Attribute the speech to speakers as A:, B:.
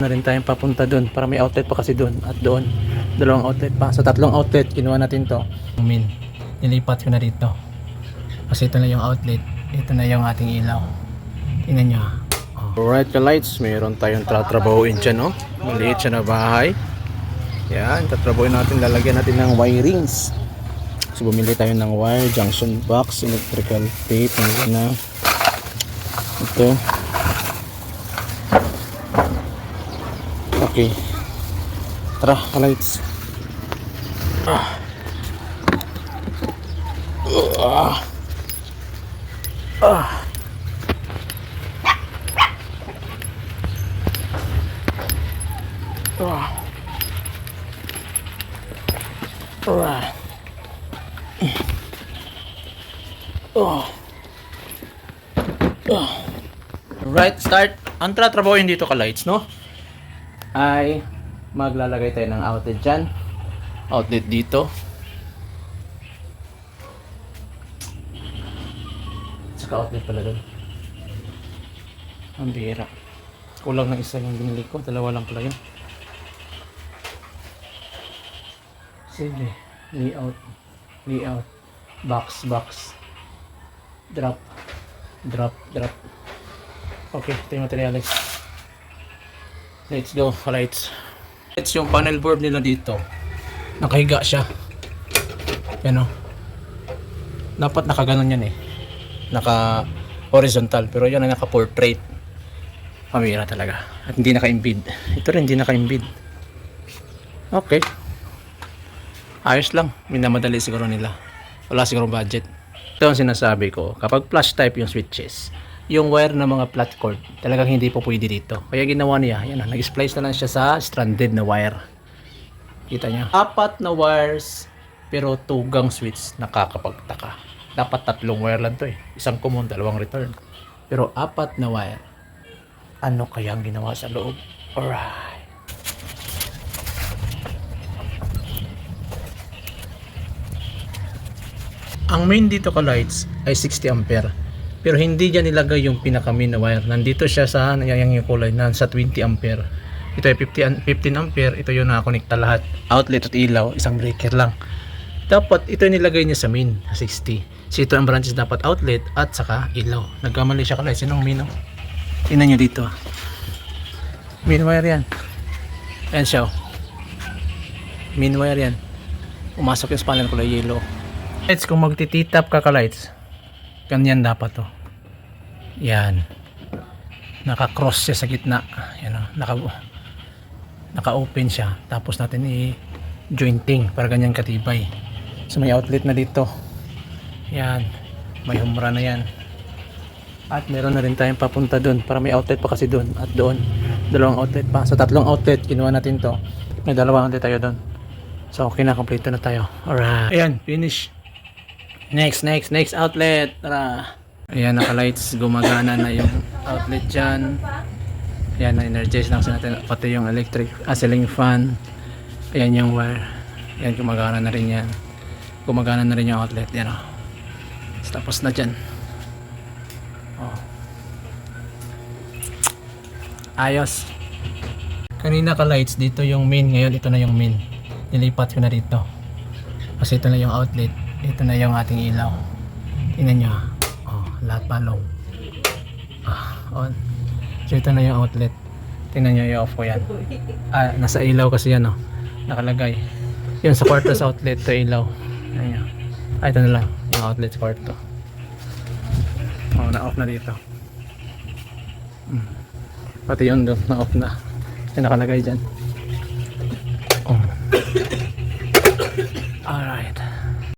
A: Na rin tayong papunta doon para may outlet pa kasi doon at doon. Dalawang outlet pa. Sa tatlong outlet, kinuha natin to. Nilipat ko na dito. Kasi ito na yung outlet. Ito na yung ating ilaw. Tingnan nyo. Alright ka lights, mayroon tayong tatrabahuin dyan, no? Maliit siya na bahay. Yan, tatrabahuin natin. Lalagyan natin ng wirings. So bumili tayo ng wire, junction box, electrical tape, na ito. Okay. Tara, lights. Right, start. Ang tatrabahuin dito ka lights, no? Ay maglalagay tayo ng outlet dyan, outlet dito, saka outlet pala doon. Ang bihira, kulang ng isa yung binili ko, dalawa lang pala yun. Sige, layout, box, drop. Okay, ito yung materials. Let's go, lights. It's yung panel board nila dito. Nakahiga siya. Yan o. Dapat nakaganon yan eh. Naka horizontal. Pero yan ay naka portrait. Pamira talaga. At hindi naka-embed. Ito rin hindi naka-embed. Okay. Ayos lang. Minamadali siguro nila. Wala siguro budget. Ito ang sinasabi ko. Kapag flash type yung switches, yung wire ng mga flat cord talagang hindi po pwede dito, kaya ginawa niya yan, nag-splice na lang siya sa stranded na wire. Kita niya, 4 na wires pero tugang switch. Nakakapagtaka, dapat 3 wire lang to eh, isang common, 2 return, pero 4 na wire. Ano kaya ang ginawa sa loob? Alright, ang main dito ka lights ay 60 ampere. Pero hindi dyan nilagay yung pinaka main na wire. Nandito siya sa yung kulay na sa 20 ampere. Ito ay 15 ampere. Ito yung nakakonekta lahat. Outlet at ilaw, isang breaker lang. Dapat ito yung nilagay niya sa main, 60. So ito ang branches, dapat outlet at saka ilaw. Nagkamali siya kalay. Sinong main? Tingnan nyo dito. Main wire yan. Ayan siya. Main wire yan. Umasok yung panel kulay yellow. Lights, kung magtititap ka lights, ganyan dapat to. Yan. Naka-cross siya sa gitna. Yan o. Naka-open siya. Tapos natin i-jointing para ganyan katibay. So may outlet na dito. Yan. May humra na yan. At meron na rin tayong papunta doon para may outlet pa kasi doon. At doon. Dalawang outlet pa. Sa tatlong outlet, kinuha natin to. May dalawang outlet tayo doon. So okay na. Complete na tayo. Alright. Ayan. Finish. Next outlet. Tara. Ayan, naka-lights. Gumagana na yung outlet dyan. Ayan, na-energize lang sa natin. Pati yung electric ceiling fan. Ayan yung wire. Ayan, gumagana na rin yan. Gumagana na rin yung outlet. Ayan o. Tapos na dyan. Oh. Ayos. Kanina ka-lights, dito yung main. Ngayon, ito na yung main. Nilipat ko na dito. Kasi ito na yung outlet. Ito na yung ating ilaw. Tingnan nyo. Oh, lahat palong. On. So ito na yung outlet. Tingnan nyo, i-off ko yan. Nasa ilaw kasi yan, oh. Nakalagay. Yun sa kwarto sa outlet, ito ilaw. Ayan. Ito na lang. Yung outlet sa kwarto. Oh, na-off na dito. Pati yun doon, na-off na. Yung nakalagay dyan.